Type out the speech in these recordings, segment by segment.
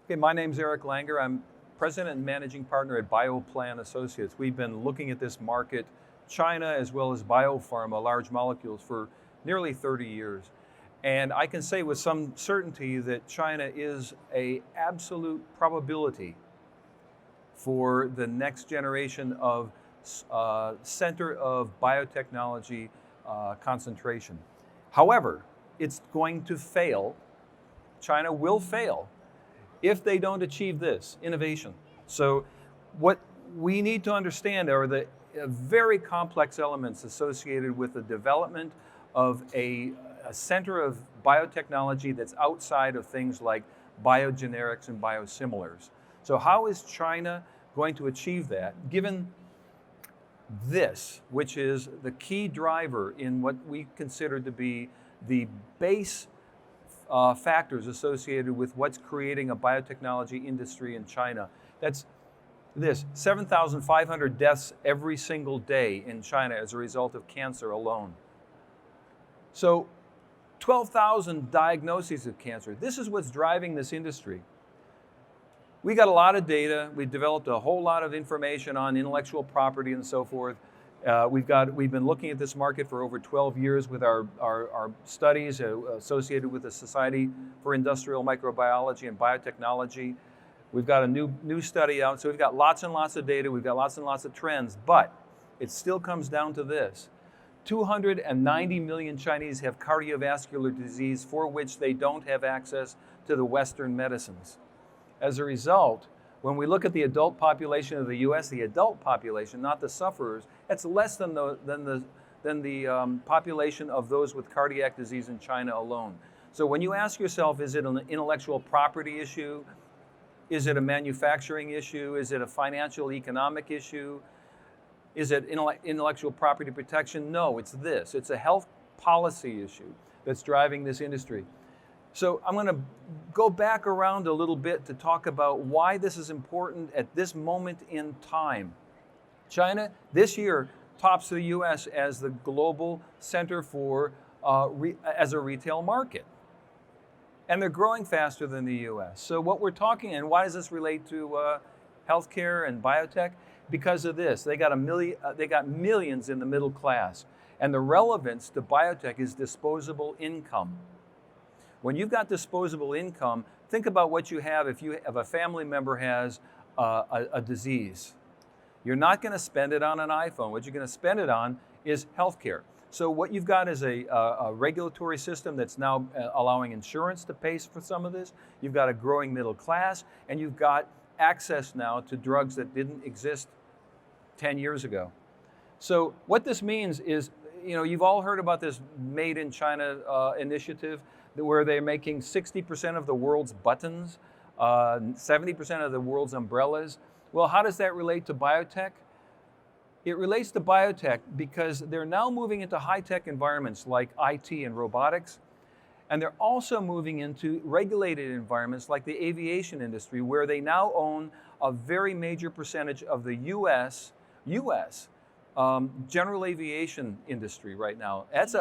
Okay, my name's Eric Langer. I'm president and managing partner at BioPlan Associates. We've been looking at this market, China as well as biopharma, large molecules, for nearly 30 years. And I can say with some certainty that China is an absolute probability for the next generation of center of biotechnology concentration. However, it's going to fail. China will fail if they don't achieve this, innovation. So what we need to understand are the very complex elements associated with the development of a center of biotechnology that's outside of things like biogenerics and biosimilars. So how is China going to achieve that, given this, which is the key driver in what we consider to be the base factors associated with what's creating a biotechnology industry in China? That's this, 7,500 deaths every single day in China as a result of cancer alone. So 12,000 diagnoses of cancer. This is what's driving this industry. We got a lot of data. We've developed a whole lot of information on intellectual property and so forth. We've been looking at this market for over 12 years with our studies associated with the Society for Industrial Microbiology and Biotechnology. We've got a new study out, so we've got lots and lots of data, we've got lots and lots of trends, but it still comes down to this. 290 million Chinese have cardiovascular disease for which they don't have access to the Western medicines. As a result, when we look at the adult population of the US, the adult population, not the sufferers, it's less than the population of those with cardiac disease in China alone. So when you ask yourself, is it an intellectual property issue? Is it a manufacturing issue? Is it a financial economic issue? Is it intellectual property protection? No, it's this. It's a health policy issue that's driving this industry. So I'm going to go back around a little bit to talk about why this is important at this moment in time. China this year tops the US as the global center for as a retail market. And they're growing faster than the US. So what we're talking, and why does this relate to healthcare and biotech? Because of this. They got millions in the middle class. And the relevance to biotech is disposable income. When you've got disposable income, think about what you have if a family member has a disease. You're not going to spend it on an iPhone. What you're going to spend it on is healthcare. So what you've got is a regulatory system that's now allowing insurance to pay for some of this. You've got a growing middle class, and you've got access now to drugs that didn't exist 10 years ago. So what this means is, you've all heard about this Made in China initiative, where they're making 60% of the world's buttons, 70% of the world's umbrellas. Well, how does that relate to biotech? It relates to biotech because they're now moving into high-tech environments like IT and robotics, and they're also moving into regulated environments like the aviation industry, where they now own a very major percentage of the U.S. General aviation industry right now. That's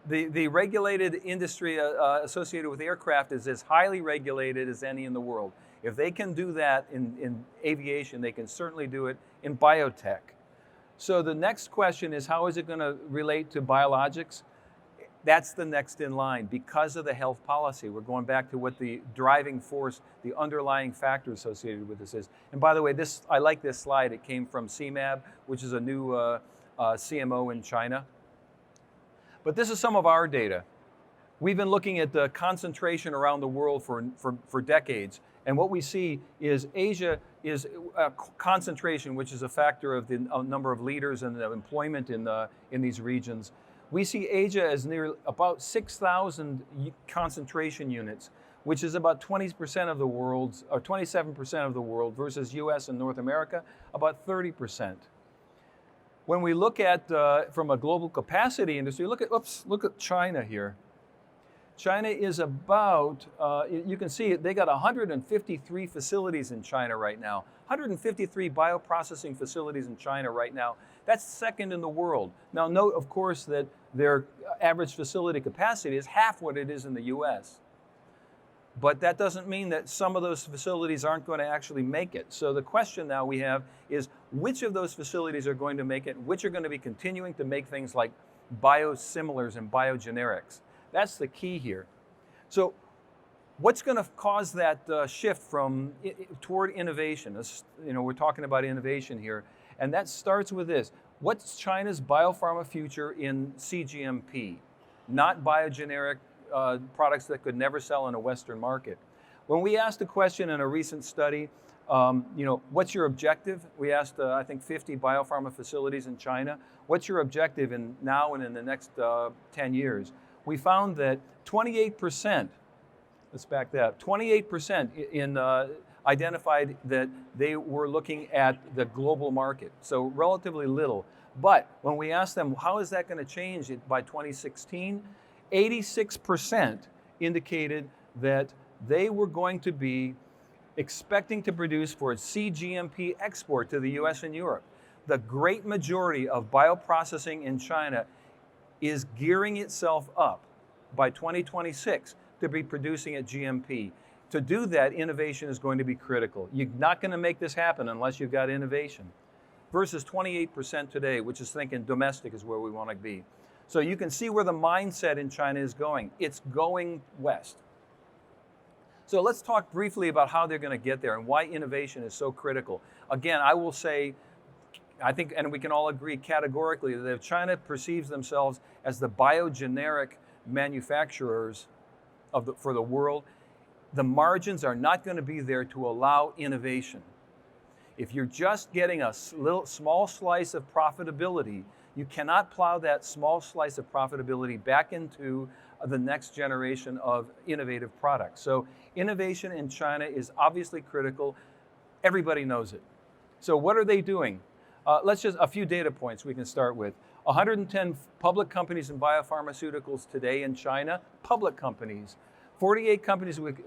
The regulated industry associated with aircraft is as highly regulated as any in the world. If they can do that in aviation, they can certainly do it in biotech. So the next question is, how is it going to relate to biologics? That's the next in line because of the health policy. We're going back to what the driving force, the underlying factor associated with this is. And by the way, I like this slide. It came from CMAB, which is a new CMO in China. But this is some of our data. We've been looking at the concentration around the world for decades. And what we see is Asia is a concentration, which is a factor of the number of leaders and the employment in these regions. We see Asia as near about 6,000 concentration units, which is about 20% of the world's, or 27% of the world, versus US and North America, about 30%. When we look at, from a global capacity industry, look at China here. China is about, you can see they got 153 facilities in China right now. 153 bioprocessing facilities in China right now. That's second in the world. Now note, of course, that their average facility capacity is half what it is in the US. But that doesn't mean that some of those facilities aren't going to actually make it. So the question now we have is which of those facilities are going to make it, which are going to be continuing to make things like biosimilars and biogenerics. That's the key here. So what's going to cause that shift from toward innovation? We're talking about innovation here, and that starts with this. What's China's biopharma future in CGMP, not biogeneric products that could never sell in a Western market? When we asked a question in a recent study, what's your objective? We asked, I think, 50 biopharma facilities in China. What's your objective now and in the next 10 years? We found that 28%, let's back that up, 28% identified that they were looking at the global market, so relatively little. But when we asked them, how is that going to change by 2016? 86% indicated that they were going to be expecting to produce for CGMP export to the US and Europe. The great majority of bioprocessing in China is gearing itself up by 2026 to be producing at GMP. To do that, innovation is going to be critical. You're not going to make this happen unless you've got innovation. Versus 28% today, which is thinking domestic is where we want to be. So you can see where the mindset in China is going. It's going west. So let's talk briefly about how they're going to get there and why innovation is so critical. Again, I will say, I think, and we can all agree categorically, that if China perceives themselves as the biogeneric manufacturers for the world, the margins are not going to be there to allow innovation. If you're just getting a small slice of profitability, you cannot plow that small slice of profitability back into the next generation of innovative products. So innovation in China is obviously critical. Everybody knows it. So what are they doing? Let's just, a few data points we can start with. 110 public companies in biopharmaceuticals today in China, public companies. 48 companies with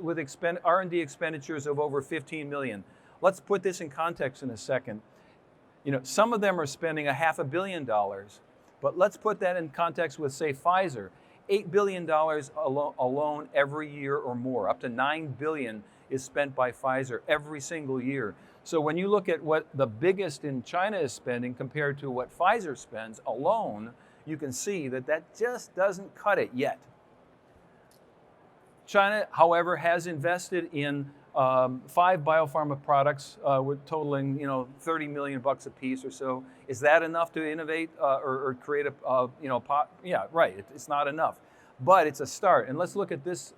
R&D expenditures of over 15 million. Let's put this in context in a second. Some of them are spending $500 million, but let's put that in context with, say, Pfizer. $8 billion alone every year or more. Up to $9 billion is spent by Pfizer every single year. So when you look at what the biggest in China is spending compared to what Pfizer spends alone, you can see that that just doesn't cut it yet. China, however, has invested in 5 biopharma products, with totaling, $30 million a piece or so. Is that enough to innovate or create yeah, right. It's not enough, but it's a start. And let's look at this.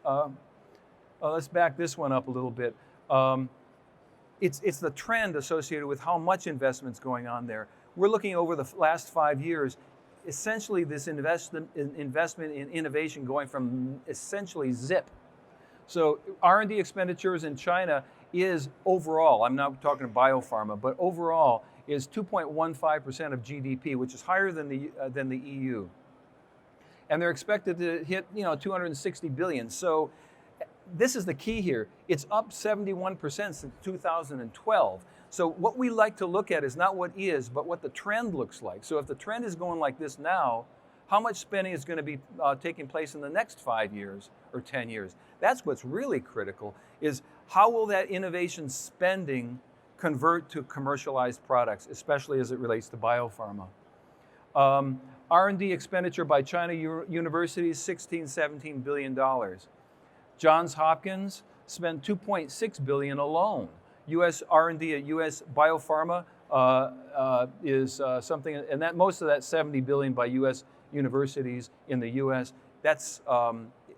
Let's back this one up a little bit. It's the trend associated with how much investment's going on there. We're looking over the last 5 years. Essentially, this investment in innovation going from essentially zip. So R&D expenditures in China is overall, I'm not talking biopharma, but overall is 2.15% of GDP, which is higher than the EU. And they're expected to hit 260 billion. So this is the key here. It's up 71% since 2012. So what we like to look at is not what is, but what the trend looks like. So if the trend is going like this now, how much spending is going to be taking place in the next 5 years or 10 years? That's what's really critical, is how will that innovation spending convert to commercialized products, especially as it relates to biopharma. R&D expenditure by China universities, $16-17 billion. Johns Hopkins spent $2.6 billion alone. U.S. R&D at U.S. biopharma is something, and that most of that $70 billion by U.S. universities in the U.S., that's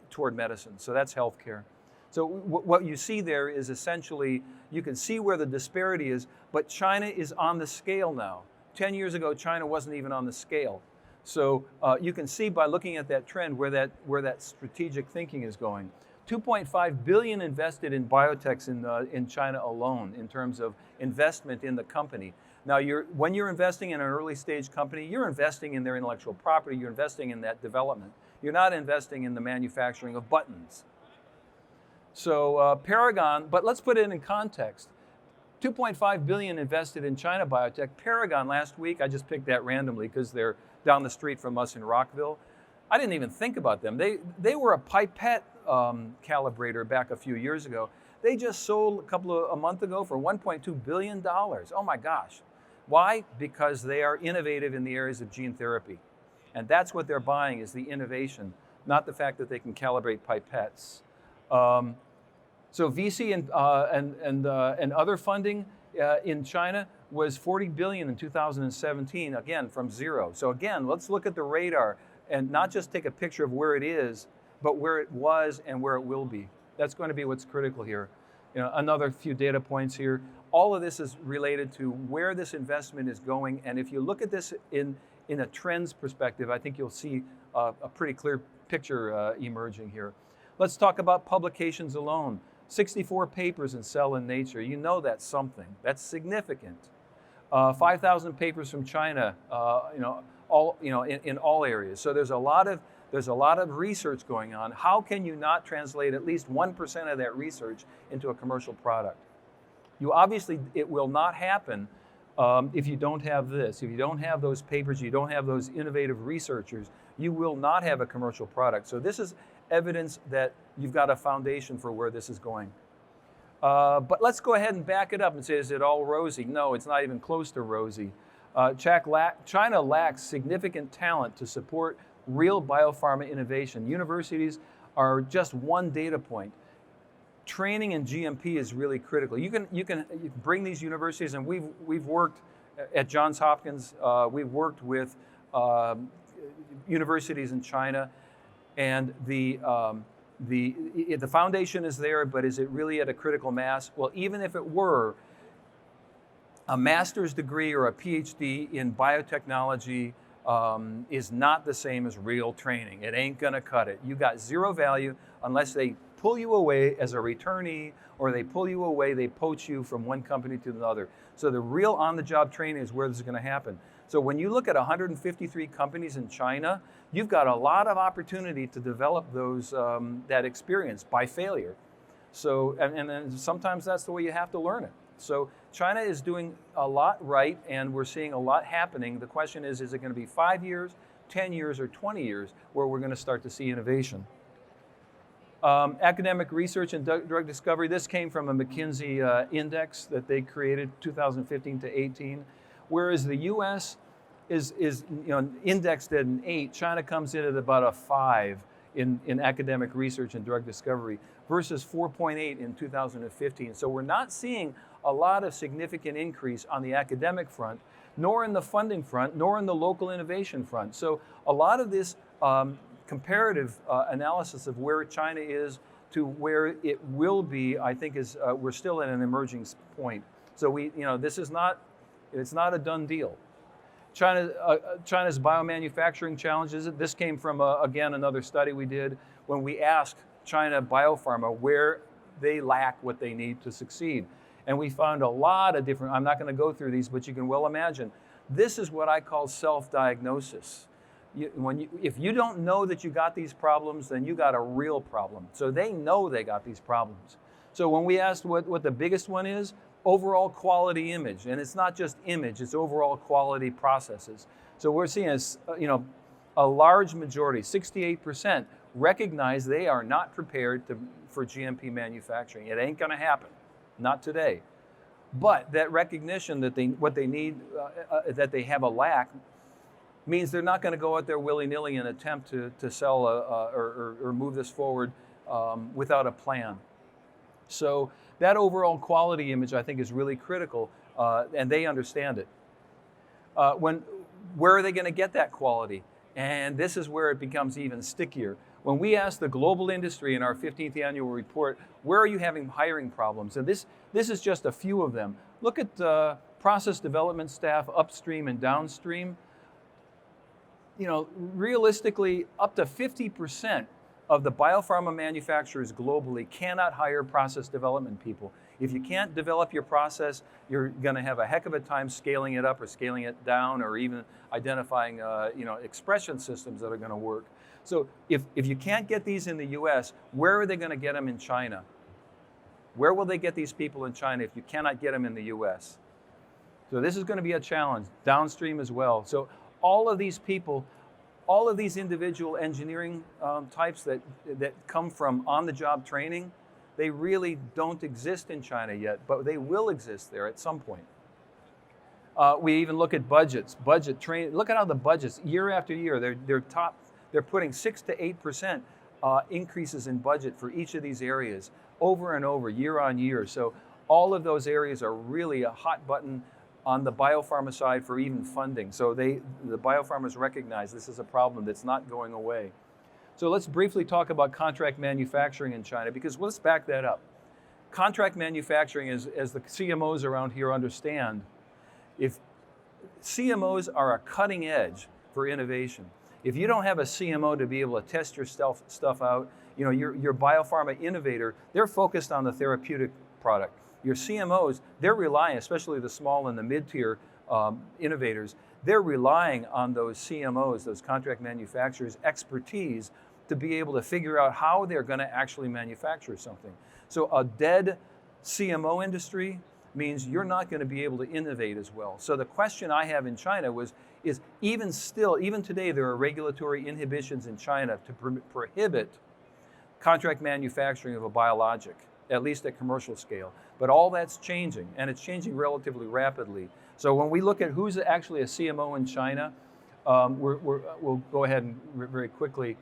toward medicine, so that's healthcare. So what you see there is essentially, you can see where the disparity is, but China is on the scale now. 10 years ago, China wasn't even on the scale. So you can see by looking at that trend where that strategic thinking is going. 2.5 billion invested in biotechs in China alone in terms of investment in the company. Now, when you're investing in an early stage company, you're investing in their intellectual property, you're investing in that development. You're not investing in the manufacturing of buttons. So Paragon, but let's put it in context. 2.5 billion invested in China biotech. Paragon last week, I just picked that randomly because they're down the street from us in Rockville. I didn't even think about them. They were a pipette calibrator back a few years ago. They just sold a month ago for $1.2 billion. Oh my gosh. Why? Because they are innovative in the areas of gene therapy. And that's what they're buying, is the innovation, not the fact that they can calibrate pipettes. So VC and other funding in China was 40 billion in 2017, again, from zero. So again, let's look at the radar and not just take a picture of where it is, but where it was and where it will be. That's going to be what's critical here. Another few data points here. All of this is related to where this investment is going. And if you look at this in a trends perspective, I think you'll see a pretty clear picture emerging here. Let's talk about publications alone. 64 papers in Cell and Nature. You know that's something. That's significant. 5,000 papers from China. In all areas. So there's a lot of research going on. How can you not translate at least 1% of that research into a commercial product? It will not happen if you don't have this. If you don't have those papers, you don't have those innovative researchers, you will not have a commercial product. So this is evidence that you've got a foundation for where this is going. But let's go ahead and back it up and say, is it all rosy? No, it's not even close to rosy. China lacks significant talent to support real biopharma innovation. Universities are just one data point. Training in GMP is really critical. You can bring these universities, and we've worked at Johns Hopkins. We've worked with universities in China, and the foundation is there, but is it really at a critical mass? Well, even if it were, a master's degree or a PhD in biotechnology is not the same as real training. It ain't gonna cut it. You got zero value unless they pull you away as a returnee, or they pull you away, they poach you from one company to another. So the real on-the-job training is where this is gonna happen. So when you look at 153 companies in China, you've got a lot of opportunity to develop those that experience by failure. So, and then sometimes that's the way you have to learn it. So China is doing a lot right, and we're seeing a lot happening. The question is it going to be 5 years, 10 years, or 20 years where we're going to start to see innovation? Academic research and drug discovery. This came from a McKinsey index that they created 2015 to 18. Whereas the U.S. is indexed at an 8, China comes in at about a 5 in academic research and drug discovery versus 4.8 in 2015. So we're not seeing a lot of significant increase on the academic front, nor in the funding front, nor in the local innovation front. So a lot of this comparative analysis of where China is to where it will be, I think we're still at an emerging point. So it's not a done deal. China's biomanufacturing challenges. This came from, again, another study we did when we asked China biopharma where they lack what they need to succeed. And we found a lot of different, I'm not going to go through these, but you can well imagine. This is what I call self-diagnosis. If you don't know that you got these problems, then you got a real problem. So they know they got these problems. So when we asked what the biggest one is, overall quality image. And it's not just image, it's overall quality processes. So we're seeing a large majority, 68%, recognize they are not prepared for GMP manufacturing. It ain't going to happen. Not today. But that recognition that what they need, that they have a lack, means they're not going to go out there willy-nilly and attempt to sell or move this forward without a plan. So that overall quality image, I think, is really critical, and they understand it. Where are they going to get that quality? And this is where it becomes even stickier. When we ask the global industry in our 15th annual report, where are you having hiring problems? And this is just a few of them. Look at process development staff upstream and downstream. Realistically, up to 50% of the biopharma manufacturers globally cannot hire process development people. If you can't develop your process, you're going to have a heck of a time scaling it up or scaling it down, or even identifying expression systems that are going to work. So if you can't get these in the US, where are they going to get them in China? Where will they get these people in China if you cannot get them in the US? So this is going to be a challenge, downstream as well. So all of these people, all of these individual engineering types that come from on-the-job training, they really don't exist in China yet, but they will exist there at some point. We even look at budgets, look at how the budgets, year after year, they're putting 6 to 8% increases in budget for each of these areas over and over, year on year. So all of those areas are really a hot button on the biopharma side for even funding. So the biopharmas recognize this is a problem that's not going away. So let's briefly talk about contract manufacturing in China, because let's back that up. Contract manufacturing, as the CMOs around here understand, if CMOs are a cutting edge for innovation, if you don't have a CMO to be able to test your stuff out, your biopharma innovator, they're focused on the therapeutic product. Your CMOs, they're relying, especially the small and the mid-tier innovators, they're relying on those CMOs, those contract manufacturers' expertise to be able to figure out how they're going to actually manufacture something. So a dead CMO industry means you're not going to be able to innovate as well. So the question I have in China is even today, there are regulatory inhibitions in China to prohibit contract manufacturing of a biologic, at least at commercial scale. But all that's changing, and it's changing relatively rapidly. So when we look at who's actually a CMO in China, we'll go ahead and very quickly.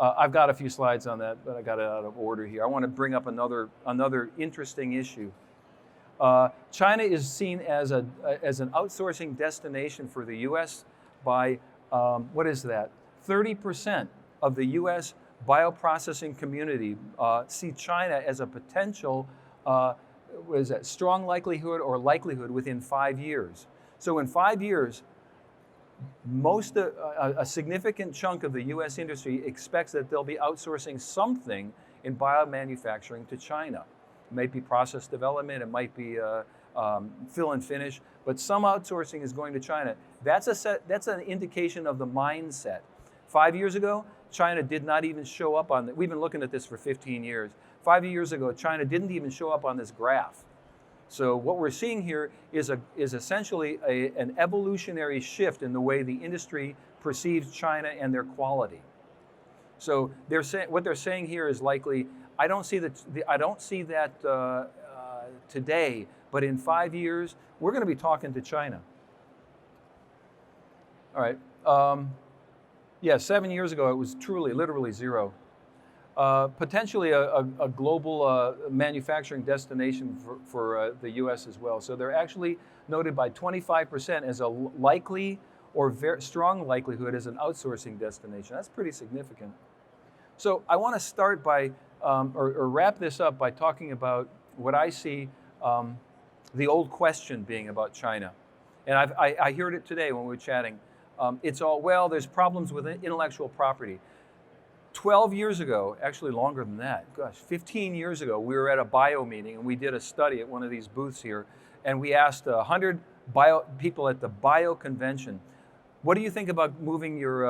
I've got a few slides on that, but I got it out of order here. I want to bring up another interesting issue. China is seen as an outsourcing destination for the U.S. by, 30% of the U.S. bioprocessing community see China as a potential, strong likelihood within 5 years. So in 5 years, a significant chunk of the U.S. industry expects that they'll be outsourcing something in biomanufacturing to China. It might be process development, it might be fill and finish, but some outsourcing is going to China. That's an indication of the mindset. 5 years ago, China did not even show up on we've been looking at this for 15 years. 5 years ago, China didn't even show up on this graph. So what we're seeing here is essentially an evolutionary shift in the way the industry perceives China and their quality. So what they're saying here is likely, I don't see that today, but in 5 years, we're going to be talking to China. All right. 7 years ago, it was literally zero. Potentially a global manufacturing destination for the U.S. as well. So they're actually noted by 25% as a likely or very strong likelihood as an outsourcing destination. That's pretty significant. So I want to start by, or wrap this up by talking about what I see the old question being about China. And I heard it today when we were chatting. It's all, there's problems with intellectual property. 12 years ago, actually longer than that, 15 years ago, we were at a bio meeting and we did a study at one of these booths here, and we asked 100 people at the bio convention, what do you think about moving your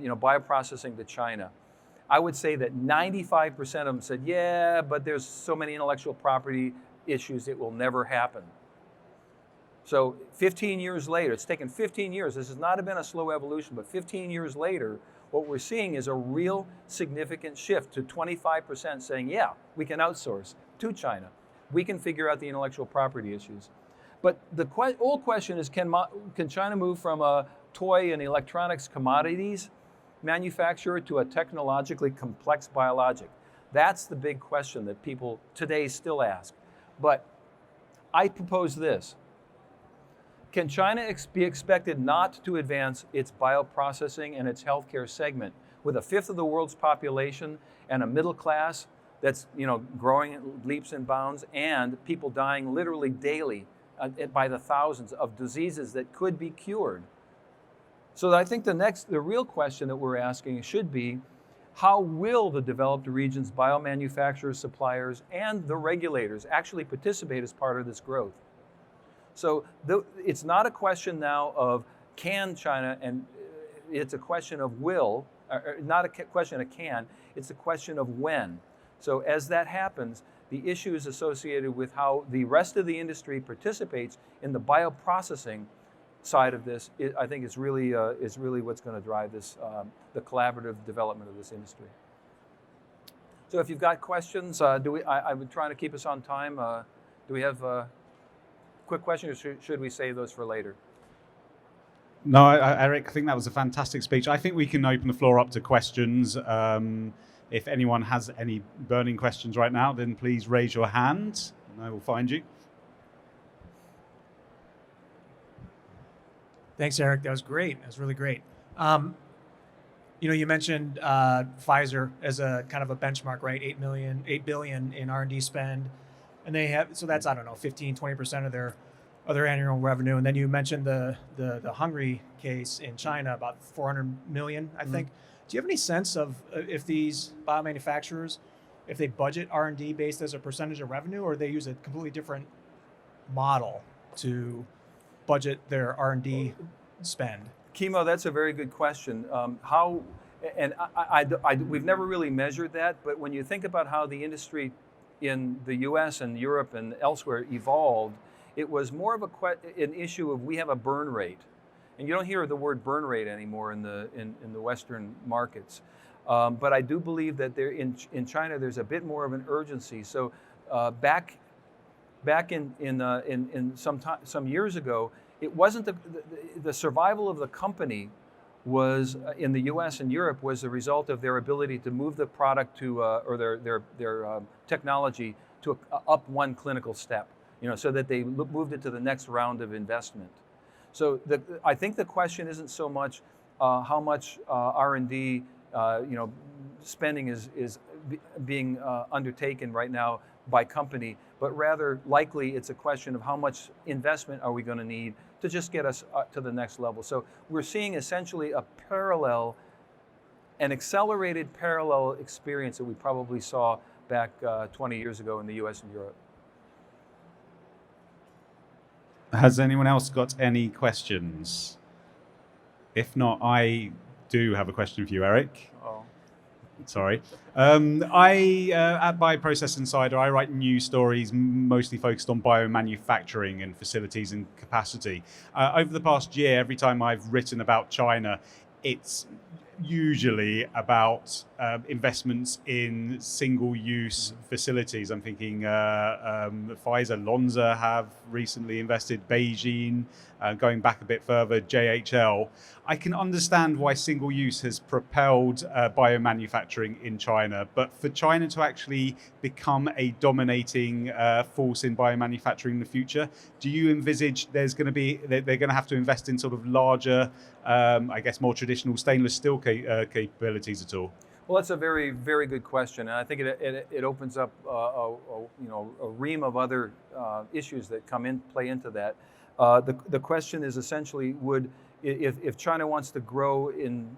bioprocessing to China? I would say that 95% of them said, yeah, but there's so many intellectual property issues, it will never happen. So 15 years later, it's taken 15 years, this has not been a slow evolution, but 15 years later, what we're seeing is a real significant shift to 25% saying, yeah, we can outsource to China. We can figure out the intellectual property issues. But the old question is, can China move from a toy and electronics commodities manufacturer to a technologically complex biologic? That's the big question that people today still ask. But I propose this. Can China be expected not to advance its bioprocessing and its healthcare segment with a fifth of the world's population and a middle class that's growing at leaps and bounds, and people dying literally daily by the thousands of diseases that could be cured? So I think the real question that we're asking should be, how will the developed regions, biomanufacturers, suppliers, and the regulators actually participate as part of this growth? So it's not a question now of can China, and it's a question of will, not a question of can, it's a question of when. So as that happens, the issues associated with how the rest of the industry participates in the bioprocessing side of this, I think is really what's going to drive this, the collaborative development of this industry. So if you've got questions, I would try to keep us on time. Do we have quick questions, or should we save those for later? No, Eric, I think that was a fantastic speech. I think we can open the floor up to questions. If anyone has any burning questions right now, then please raise your hand and I will find you. Thanks, Eric. That was great. That was really great. You mentioned Pfizer as a kind of a benchmark, right? $8 billion in R&D spend, and they have, so that's, I don't know, 15, 20% of their annual revenue. And then you mentioned the Hungary case in China, about 400 million, I think. Do you have any sense of if these biomanufacturers, if they budget R&D based as a percentage of revenue, or they use a completely different model to budget their R&D spend? Kimo, that's a very good question. We've never really measured that, but when you think about how the industry in the US and Europe and elsewhere evolved, it was more of an issue of we have a burn rate. And you don't hear the word burn rate anymore in the Western markets. But I do believe that in China, there's a bit more of an urgency. So back in some years ago, it wasn't the survival of the company was in the U.S. and Europe was the result of their ability to move the product to or their technology to up one clinical step, so that they moved it to the next round of investment. So I think the question isn't so much how much R&D spending is being undertaken right now by company, but rather likely it's a question of how much investment are we going to need to just get us to the next level. So we're seeing essentially an accelerated parallel experience that we probably saw back 20 years ago in the US and Europe. Has anyone else got any questions? If not, I do have a question for you, Eric. Oh. Sorry. At Bioprocess Insider, I write news stories mostly focused on biomanufacturing and facilities and capacity. Over the past year, every time I've written about China, it's usually about investments in single-use facilities. I'm thinking Pfizer, Lonza have recently invested, Beijing, going back a bit further, JHL. I can understand why single-use has propelled biomanufacturing in China, but for China to actually become a dominating force in biomanufacturing in the future, do you envisage they're going to have to invest in sort of larger, I guess more traditional stainless steel capabilities at all? Well, that's a very, very good question, and I think it opens up a ream of other issues that play into that. The question is essentially, if China wants to grow in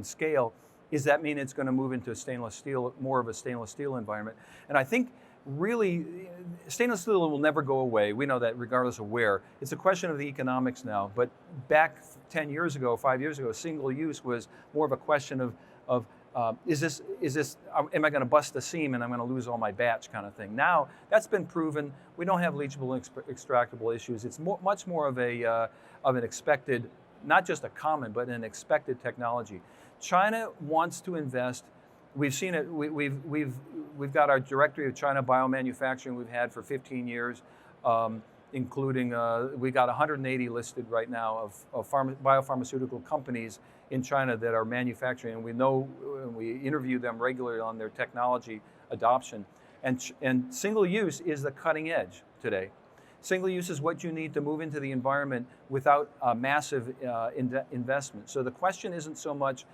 scale, does that mean it's going to move into stainless steel, more of a stainless steel environment? And I think really stainless steel will never go away. We know that regardless of where. It's a question of the economics now. But back 10 years ago, 5 years ago, single use was more of a question of am I going to bust the seam and I'm going to lose all my batch kind of thing. Now that's been proven. We don't have leachable, extractable issues. It's much more of an expected, not just a common, but an expected technology. China wants to invest. We've seen it. We've got our directory of China biomanufacturing we've had for 15 years, including we got 180 listed right now of biopharmaceutical companies in China that are manufacturing, and we interview them regularly on their technology adoption. And single use is the cutting edge today. Single use is what you need to move into the environment without a massive investment. So the question isn't so much,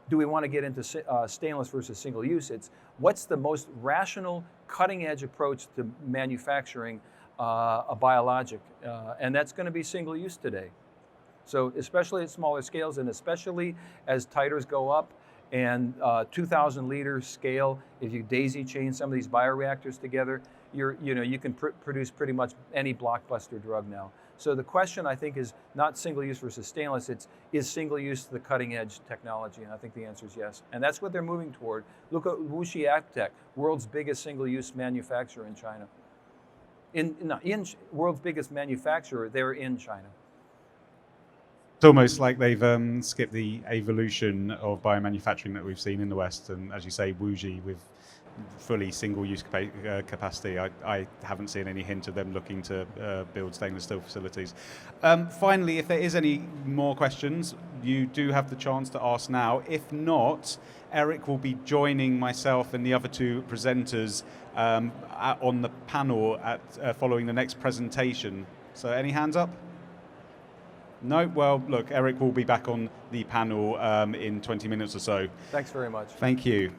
do we want to get into stainless versus single use? It's what's the most rational, cutting edge approach to manufacturing a biologic? And that's going to be single use today. So especially at smaller scales, and especially as titers go up and 2,000 liter scale, if you daisy chain some of these bioreactors together, you can produce pretty much any blockbuster drug now. So the question, I think, is not single use versus stainless. Is single use the cutting edge technology? And I think the answer is yes. And that's what they're moving toward. Look at Wuxi Actec, world's biggest single use manufacturer in China. World's biggest manufacturer, they're in China. It's almost like they've skipped the evolution of biomanufacturing that we've seen in the West. And as you say, Wuxi with fully single-use capacity, I haven't seen any hint of them looking to build stainless steel facilities. Finally, if there is any more questions, you do have the chance to ask now. If not, Eric will be joining myself and the other two presenters on the panel following the next presentation. So any hands up? No? Well, look, Eric will be back on the panel in 20 minutes or so. Thanks very much. Thank you.